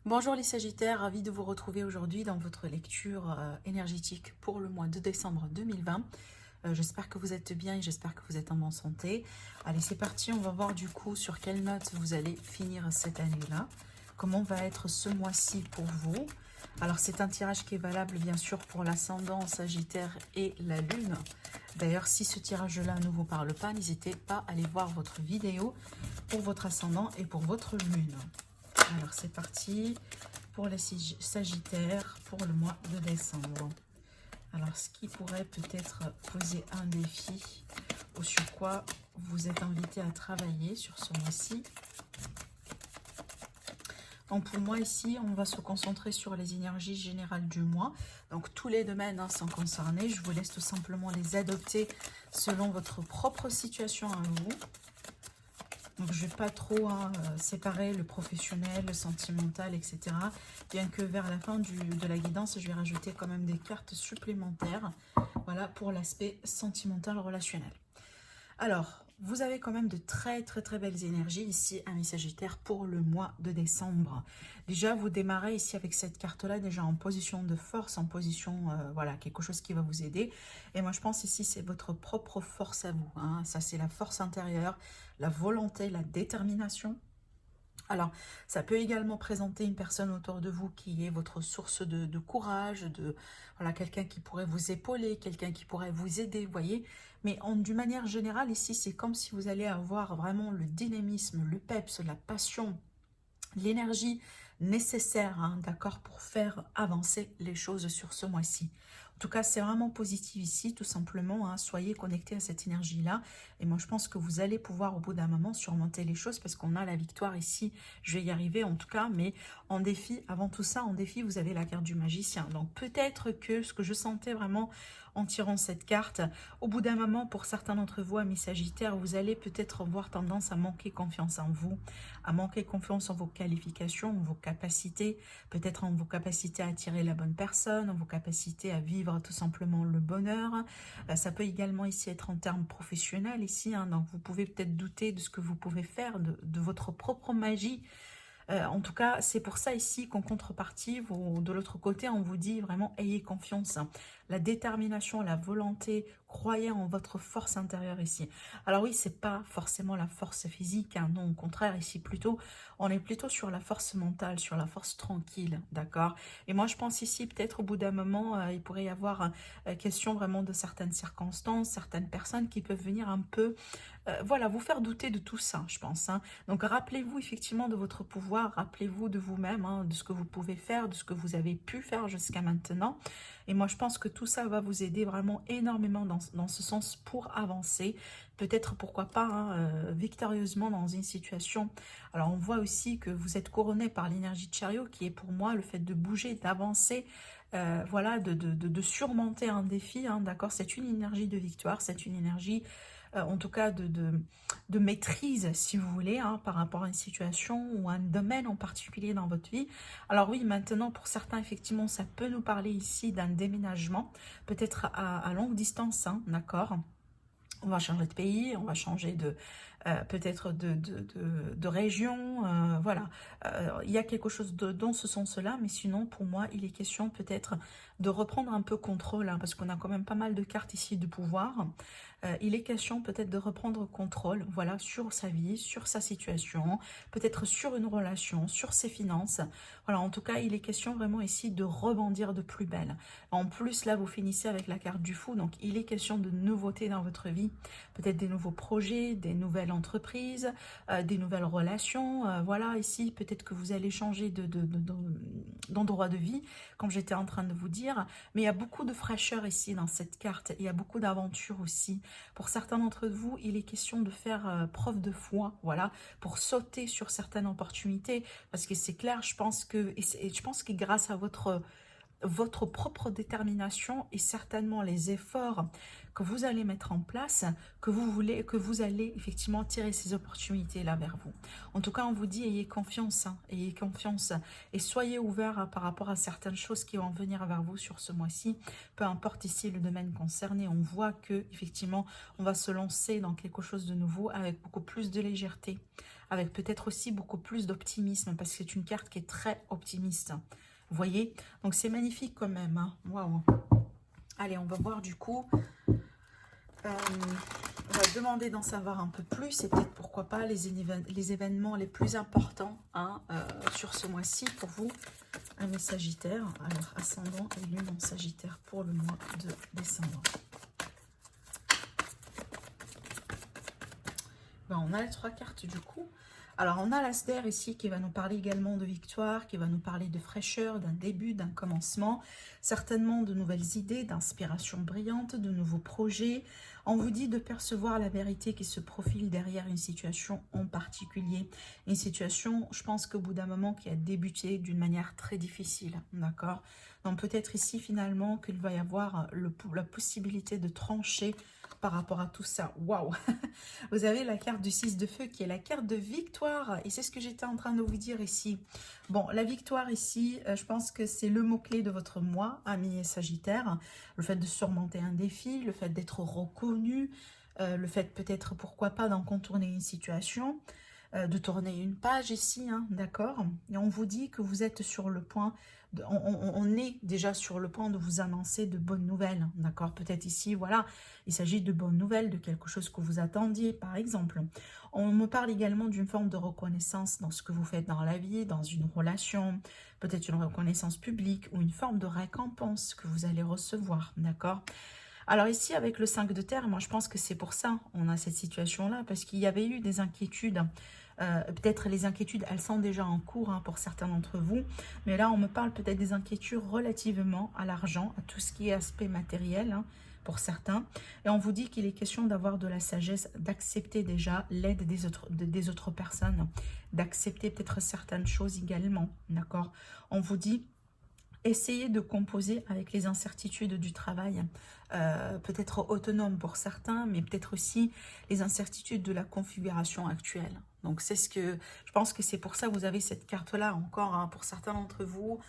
Bonjour les Sagittaires, ravi de vous retrouver aujourd'hui dans votre lecture énergétique pour le mois de décembre 2020. J'espère que vous êtes bien et j'espère que vous êtes en bonne santé. Allez, c'est parti, on va voir du coup sur quelle note vous allez finir cette année-là. Comment va être ce mois-ci pour vous. Alors c'est un tirage qui est valable bien sûr pour l'ascendant Sagittaire et la Lune. D'ailleurs, si ce tirage-là ne vous parle pas, n'hésitez pas à aller voir votre vidéo pour votre ascendant et pour votre Lune. Alors c'est parti pour les Sagittaires pour le mois de décembre. Alors ce qui pourrait peut-être poser un défi ou sur quoi vous êtes invité à travailler sur ce mois-ci. Donc pour moi ici, on va se concentrer sur les énergies générales du mois. Donc tous les domaines sont concernés. Je vous laisse tout simplement les adopter selon votre propre situation à vous. Donc, je ne vais pas trop séparer le professionnel, le sentimental, etc. Bien que vers la fin de la guidance, je vais rajouter quand même des cartes supplémentaires. Voilà, pour l'aspect sentimental relationnel. Alors, vous avez quand même de très belles énergies ici, amis Sagittaire, pour le mois de décembre. Déjà, vous démarrez ici avec cette carte-là, déjà en position de force, en position, voilà, quelque chose qui va vous aider. Et moi, je pense ici, c'est votre propre force à vous. Hein. Ça, c'est la force intérieure, la volonté, la détermination. Alors, ça peut également présenter une personne autour de vous qui est votre source de courage, voilà, quelqu'un qui pourrait vous épauler, quelqu'un qui pourrait vous aider, vous voyez. Mais d'une manière générale, ici, c'est comme si vous allez avoir vraiment le dynamisme, le peps, la passion, l'énergie nécessaire, hein, d'accord, pour faire avancer les choses sur ce mois-ci. En tout cas, c'est vraiment positif ici, tout simplement. Hein, soyez connectés à cette énergie-là. Et moi, je pense que vous allez pouvoir, au bout d'un moment, surmonter les choses parce qu'on a la victoire ici. Je vais y arriver, en tout cas. Mais en défi, avant tout ça, en défi, vous avez la carte du magicien. Donc, peut-être que ce que je sentais vraiment en tirant cette carte, au bout d'un moment, pour certains d'entre vous, amis Sagittaires, vous allez peut-être avoir tendance à manquer confiance en vous, à manquer confiance en vos qualifications, en vos capacités, peut-être en vos capacités à attirer la bonne personne, en vos capacités à vivre tout simplement le bonheur. Ça peut également ici être en termes professionnels ici, hein, donc vous pouvez peut-être douter de ce que vous pouvez faire, de votre propre magie. En tout cas, c'est pour ça ici qu'en contrepartie, de l'autre côté, on vous dit vraiment ayez confiance. La détermination, la volonté, croyez en votre force intérieure ici. Alors oui, c'est pas forcément la force physique, hein, non, au contraire, ici plutôt, on est plutôt sur la force mentale, sur la force tranquille, d'accord? Et moi, je pense ici, peut-être au bout d'un moment, il pourrait y avoir question vraiment de certaines circonstances, certaines personnes qui peuvent venir un peu, voilà, vous faire douter de tout ça, je pense. Hein. Donc, rappelez-vous effectivement de votre pouvoir, rappelez-vous de vous-même, hein, de ce que vous pouvez faire, de ce que vous avez pu faire jusqu'à maintenant. Et moi, je pense que tout ça va vous aider vraiment énormément dans ce sens pour avancer. Peut-être, pourquoi pas, hein, victorieusement dans une situation. Alors, on voit aussi que vous êtes couronné par l'énergie de chariot, qui est pour moi le fait de bouger, d'avancer, voilà, de surmonter un défi. Hein, d'accord, c'est une énergie de victoire, c'est une énergie en tout cas de maîtrise, si vous voulez, hein, par rapport à une situation ou un domaine en particulier dans votre vie. Alors oui, maintenant, pour certains, effectivement, ça peut nous parler ici d'un déménagement, peut-être à longue distance, hein, d'accord ? On va changer de pays, on va changer peut-être de région, voilà. Il y a quelque chose dans ce sens-là, mais sinon, pour moi, il est question peut-être de reprendre un peu contrôle, hein, parce qu'on a quand même pas mal de cartes ici de pouvoir. Il est question peut-être de reprendre contrôle, voilà, sur sa vie, sur sa situation, peut-être sur une relation, sur ses finances. Voilà, en tout cas, il est question vraiment ici de rebondir de plus belle. En plus, là, vous finissez avec la carte du fou, donc il est question de nouveautés dans votre vie, peut-être des nouveaux projets, des nouvelles entreprises, des nouvelles relations. Voilà, ici, peut-être que vous allez changer d'endroit de vie, comme j'étais en train de vous dire, mais il y a beaucoup de fraîcheur ici dans cette carte, il y a beaucoup d'aventure aussi. Pour certains d'entre vous, il est question de faire preuve de foi, voilà, pour sauter sur certaines opportunités, parce que c'est clair, je pense que grâce à votre propre détermination et certainement les efforts que vous allez mettre en place, que vous allez effectivement tirer ces opportunités-là vers vous. En tout cas, on vous dit, ayez confiance, hein, ayez confiance et soyez ouverts, hein, par rapport à certaines choses qui vont venir vers vous sur ce mois-ci. Peu importe ici le domaine concerné, on voit que effectivement, on va se lancer dans quelque chose de nouveau avec beaucoup plus de légèreté, avec peut-être aussi beaucoup plus d'optimisme, parce que c'est une carte qui est très optimiste. Vous voyez? Donc c'est magnifique quand même, hein. Waouh! Allez, on va voir du coup. On va demander d'en savoir un peu plus et peut-être pourquoi pas les événements les plus importants, hein, sur ce mois-ci pour vous, mes Sagittaires. Alors, ascendant et lune en Sagittaire pour le mois de décembre. Ben, on a les 3 cartes du coup. Alors, on a l'As-der ici qui va nous parler également de victoire, qui va nous parler de fraîcheur, d'un début, d'un commencement, certainement de nouvelles idées, d'inspiration brillante, de nouveaux projets. On vous dit de percevoir la vérité qui se profile derrière une situation en particulier. Une situation, je pense qu'au bout d'un moment, qui a débuté d'une manière très difficile, d'accord? Donc, peut-être ici, finalement, qu'il va y avoir la possibilité de trancher par rapport à tout ça. Waouh! Vous avez la carte du 6 de feu qui est la carte de victoire. Et c'est ce que j'étais en train de vous dire ici. Bon, la victoire ici, je pense que c'est le mot-clé de votre mois, amis Sagittaire. Le fait de surmonter un défi, le fait d'être reconnu, le fait peut-être, pourquoi pas, d'en contourner une situation, de tourner une page ici, hein, d'accord? Et on vous dit que vous êtes sur le point, on est déjà sur le point de vous annoncer de bonnes nouvelles, d'accord? Peut-être ici, voilà, il s'agit de bonnes nouvelles, de quelque chose que vous attendiez, par exemple. On me parle également d'une forme de reconnaissance dans ce que vous faites dans la vie, dans une relation, peut-être une reconnaissance publique ou une forme de récompense que vous allez recevoir, d'accord? Alors ici, avec le 5 de terre, moi je pense que c'est pour ça on a cette situation-là, parce qu'il y avait eu des inquiétudes. Peut-être les inquiétudes, elles sont déjà en cours, hein, pour certains d'entre vous. Mais là, on me parle peut-être des inquiétudes relativement à l'argent, à tout ce qui est aspect matériel, hein, pour certains. Et on vous dit qu'il est question d'avoir de la sagesse, d'accepter déjà l'aide des autres personnes, d'accepter peut-être certaines choses également, d'accord? On vous dit... essayez de composer avec les incertitudes du travail, peut-être autonome pour certains, mais peut-être aussi les incertitudes de la configuration actuelle. Donc c'est ce que je pense que c'est pour ça que vous avez cette carte-là encore, hein, pour certains d'entre vous.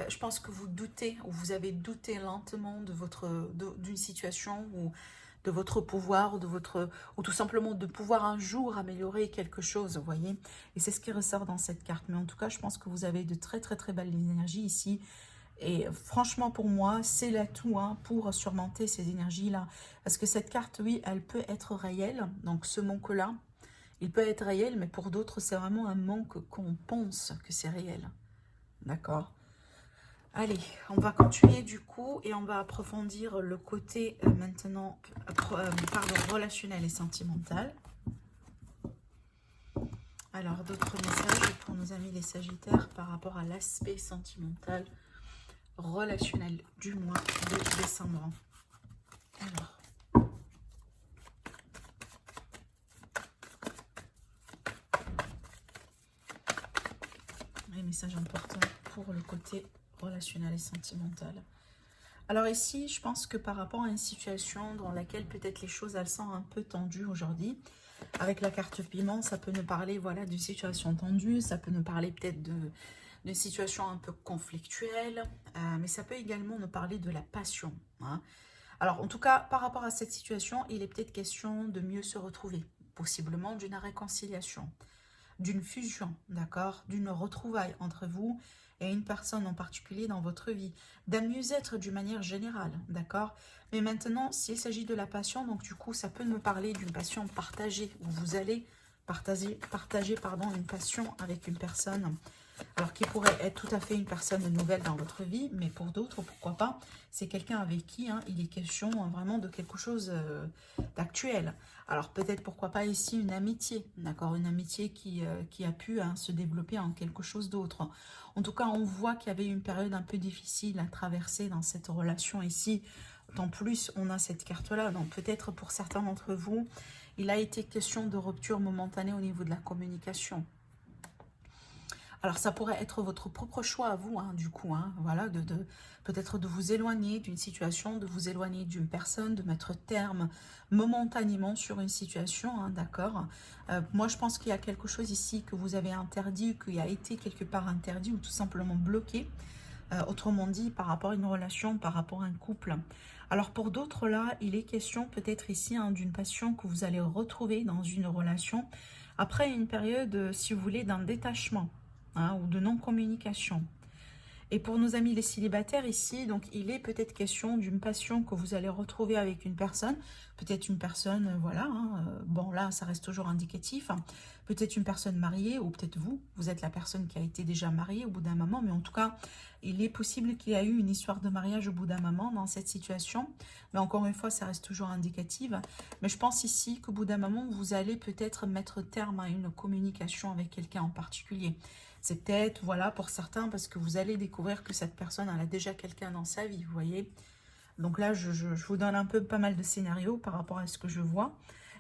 Je pense que vous doutez ou vous avez douté lentement de d'une situation ou de votre pouvoir ou tout simplement de pouvoir un jour améliorer quelque chose, vous voyez. Et c'est ce qui ressort dans cette carte. Mais en tout cas, je pense que vous avez de très très très belles énergies ici. Et franchement, pour moi, c'est l'atout, hein, pour surmonter ces énergies-là. Parce que cette carte, oui, elle peut être réelle. Donc, ce manque-là, il peut être réel, mais pour d'autres, c'est vraiment un manque qu'on pense que c'est réel. D'accord? Allez, on va continuer du coup et on va approfondir le côté maintenant, relationnel et sentimental. Alors, d'autres messages pour nos amis les Sagittaires par rapport à l'aspect sentimental relationnel du mois de décembre. Alors, les messages importants pour le côté relationnel et sentimental. Alors ici, je pense que par rapport à une situation dans laquelle peut-être les choses elles sont un peu tendues aujourd'hui, avec la carte piment, ça peut nous parler, voilà, d'une situation tendue, ça peut nous parler peut-être d'une situation un peu conflictuelle, mais ça peut également nous parler de la passion, hein. Alors, en tout cas, par rapport à cette situation, il est peut-être question de mieux se retrouver, possiblement d'une réconciliation, d'une fusion, d'accord, d'une retrouvaille entre vous et une personne en particulier dans votre vie, d'un mieux-être d'une manière générale, d'accord. Mais maintenant, s'il s'agit de la passion, donc du coup, ça peut me parler d'une passion partagée, où vous allez partager une passion avec une personne, alors qui pourrait être tout à fait une personne nouvelle dans votre vie, mais pour d'autres, pourquoi pas, c'est quelqu'un avec qui, hein, il est question, hein, vraiment de quelque chose d'actuel. Alors peut-être pourquoi pas ici une amitié, d'accord, une amitié qui a pu, hein, se développer en quelque chose d'autre. En tout cas, on voit qu'il y avait une période un peu difficile à traverser dans cette relation ici. En plus, on a cette carte-là, donc peut-être pour certains d'entre vous, il a été question de rupture momentanée au niveau de la communication. Alors, ça pourrait être votre propre choix à vous, hein, du coup, hein, voilà, peut-être de vous éloigner d'une situation, de vous éloigner d'une personne, de mettre terme momentanément sur une situation, hein, d'accord. Moi, je pense qu'il y a quelque chose ici que vous avez interdit, qui a été quelque part interdit ou tout simplement bloqué, autrement dit, par rapport à une relation, par rapport à un couple. Alors, pour d'autres, là, il est question peut-être ici, hein, d'une passion que vous allez retrouver dans une relation. Après une période, si vous voulez, d'un détachement, hein, ou de non-communication. Et pour nos amis les célibataires ici, donc il est peut-être question d'une passion que vous allez retrouver avec une personne. Peut-être une personne, voilà, hein, bon là ça reste toujours indicatif. Hein. Peut-être une personne mariée ou peut-être vous êtes la personne qui a été déjà mariée au bout d'un moment. Mais en tout cas, il est possible qu'il y ait eu une histoire de mariage au bout d'un moment dans cette situation. Mais encore une fois, ça reste toujours indicatif. Mais je pense ici qu'au bout d'un moment, vous allez peut-être mettre terme à une communication avec quelqu'un en particulier. C'est peut-être, voilà, pour certains, parce que vous allez découvrir que cette personne, elle a déjà quelqu'un dans sa vie, vous voyez. Donc là, je vous donne un peu pas mal de scénarios par rapport à ce que je vois.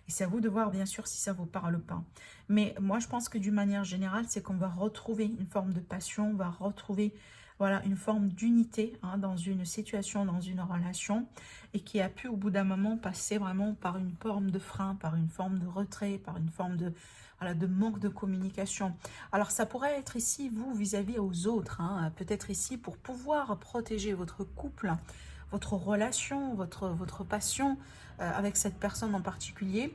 Et c'est à vous de voir, bien sûr, si ça vous parle ou pas. Mais moi, je pense que d'une manière générale, c'est qu'on va retrouver une forme de passion, on va retrouver, voilà, une forme d'unité hein, dans une situation, dans une relation, et qui a pu, au bout d'un moment, passer vraiment par une forme de frein, par une forme de retrait, par une forme de, voilà, de manque de communication. Alors, ça pourrait être ici, vous, vis-à-vis aux autres, hein, peut-être ici pour pouvoir protéger votre couple, votre relation, votre passion avec cette personne en particulier.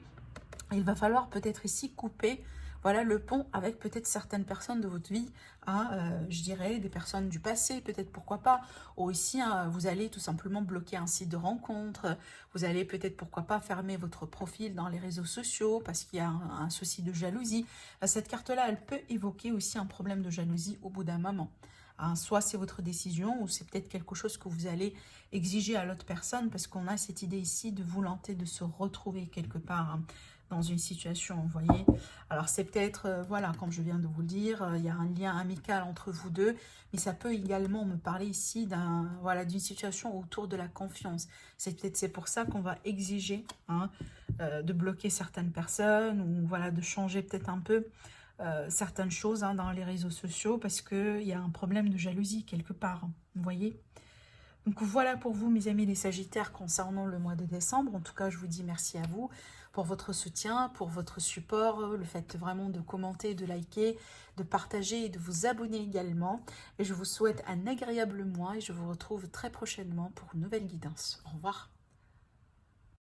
Il va falloir peut-être ici couper voilà, le pont avec peut-être certaines personnes de votre vie, hein, je dirais des personnes du passé, peut-être pourquoi pas, ou ici hein, vous allez tout simplement bloquer un site de rencontre, vous allez peut-être pourquoi pas fermer votre profil dans les réseaux sociaux parce qu'il y a un souci de jalousie. Cette carte-là, elle peut évoquer aussi un problème de jalousie au bout d'un moment. Hein, soit c'est votre décision ou c'est peut-être quelque chose que vous allez exiger à l'autre personne parce qu'on a cette idée ici de volonté de se retrouver quelque part hein, dans une situation, vous voyez. Alors c'est peut-être, voilà, comme je viens de vous le dire, il y a un lien amical entre vous deux, mais ça peut également me parler ici voilà, d'une situation autour de la confiance. C'est pour ça qu'on va exiger hein, de bloquer certaines personnes ou voilà, de changer peut-être un peu certaines choses hein, dans les réseaux sociaux parce qu'il y a un problème de jalousie quelque part, vous voyez. Donc voilà pour vous mes amis les Sagittaires concernant le mois de décembre. En tout cas je vous dis merci à vous pour votre soutien, pour votre support, le fait vraiment de commenter, de liker, de partager et de vous abonner également. Et je vous souhaite un agréable mois et je vous retrouve très prochainement pour une nouvelle guidance. Au revoir.